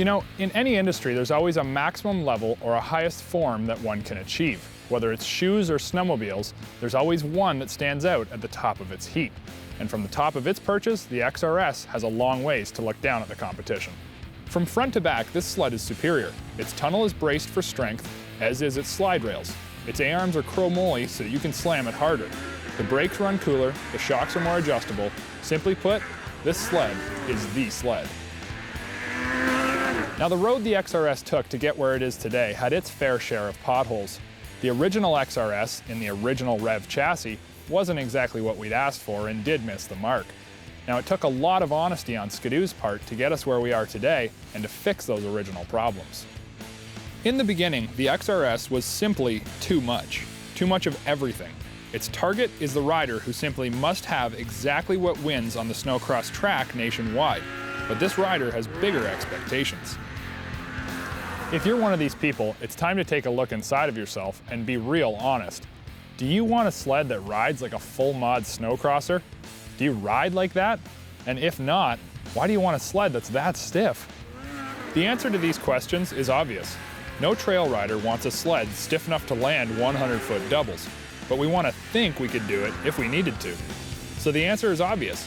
You know, in any industry, there's always a maximum level or a highest form that one can achieve. Whether it's shoes or snowmobiles, there's always one that stands out at the top of its heap. And from the top of its perches, the XRS has a long ways to look down at the competition. From front to back, this sled is superior. Its tunnel is braced for strength, as is its slide rails. Its A-arms are chromoly so you can slam it harder. The brakes run cooler, the shocks are more adjustable. Simply put, this sled is the sled. Now, the road the XRS took to get where it is today had its fair share of potholes. The original XRS in the original Rev chassis wasn't exactly what we'd asked for and did miss the mark. Now, it took a lot of honesty on Skidoo's part to get us where we are today and to fix those original problems. In the beginning, the XRS was simply too much of everything. Its target is the rider who simply must have exactly what wins on the snowcross track nationwide, but this rider has bigger expectations. If you're one of these people, it's time to take a look inside of yourself and be real honest. Do you want a sled that rides like a full mod snowcrosser? Do you ride like that? And if not, why do you want a sled that's that stiff? The answer to these questions is obvious. No trail rider wants a sled stiff enough to land 100-foot doubles, but we want to think we could do it if we needed to. So the answer is obvious.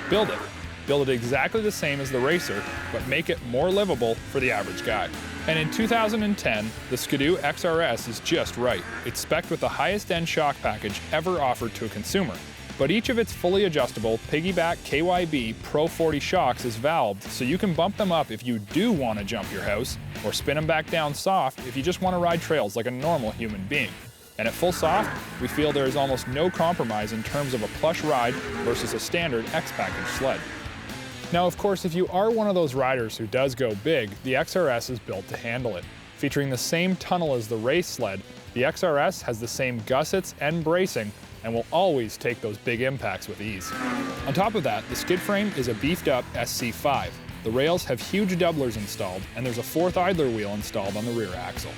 Build it. Build it exactly the same as the Racer, but make it more livable for the average guy. And in 2010, the Skidoo XRS is just right. It's spec'd with the highest end shock package ever offered to a consumer. But each of its fully adjustable piggyback KYB Pro 40 shocks is valved, so you can bump them up if you do want to jump your house, or spin them back down soft if you just want to ride trails like a normal human being. And at full soft, we feel there is almost no compromise in terms of a plush ride versus a standard X-Package sled. Now, of course, if you are one of those riders who does go big, the XRS is built to handle it. Featuring the same tunnel as the race sled, the XRS has the same gussets and bracing and will always take those big impacts with ease. On top of that, the skid frame is a beefed up SC5. The rails have huge doublers installed, and there's a fourth idler wheel installed on the rear axle.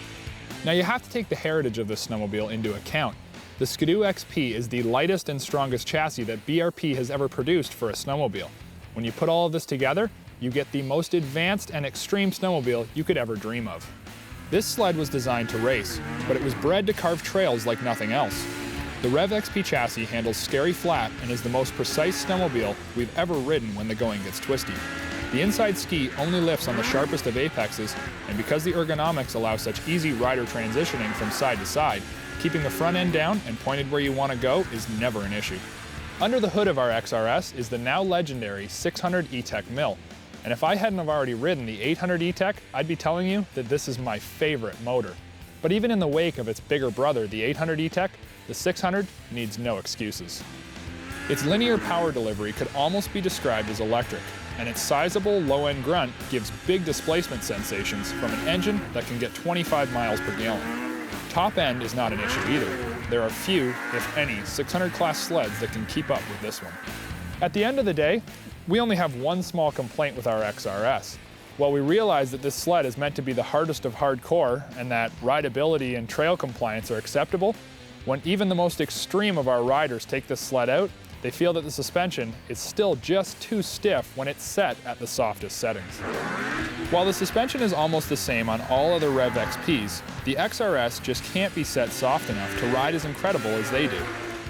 Now, you have to take the heritage of this snowmobile into account. The Skidoo XP is the lightest and strongest chassis that BRP has ever produced for a snowmobile. When you put all of this together, you get the most advanced and extreme snowmobile you could ever dream of. This sled was designed to race, but it was bred to carve trails like nothing else. The Rev XP chassis handles scary flat and is the most precise snowmobile we've ever ridden when the going gets twisty. The inside ski only lifts on the sharpest of apexes, and because the ergonomics allow such easy rider transitioning from side to side, keeping the front end down and pointed where you want to go is never an issue. Under the hood of our XRS is the now legendary 600 E-TEC mill, and if I hadn't have already ridden the 800 E-TEC, I'd be telling you that this is my favorite motor. But even in the wake of its bigger brother, the 800 E-TEC, the 600 needs no excuses. Its linear power delivery could almost be described as electric, and its sizable low-end grunt gives big displacement sensations from an engine that can get 25 miles per gallon. Top end is not an issue either. There are few, if any, 600 class sleds that can keep up with this one. At the end of the day, we only have one small complaint with our XRS. While we realize that this sled is meant to be the hardest of hardcore and that rideability and trail compliance are acceptable, when even the most extreme of our riders take this sled out, they feel that the suspension is still just too stiff when it's set at the softest settings. While the suspension is almost the same on all other Rev XPs, the XRS just can't be set soft enough to ride as incredible as they do.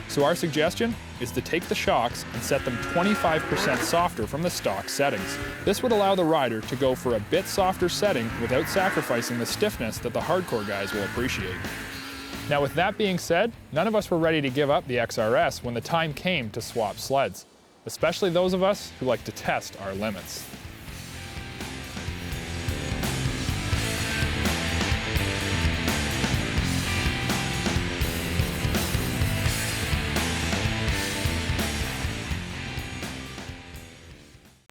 So our suggestion is to take the shocks and set them 25% softer from the stock settings. This would allow the rider to go for a bit softer setting without sacrificing the stiffness that the hardcore guys will appreciate. Now, with that being said, none of us were ready to give up the XRS when the time came to swap sleds, especially those of us who like to test our limits.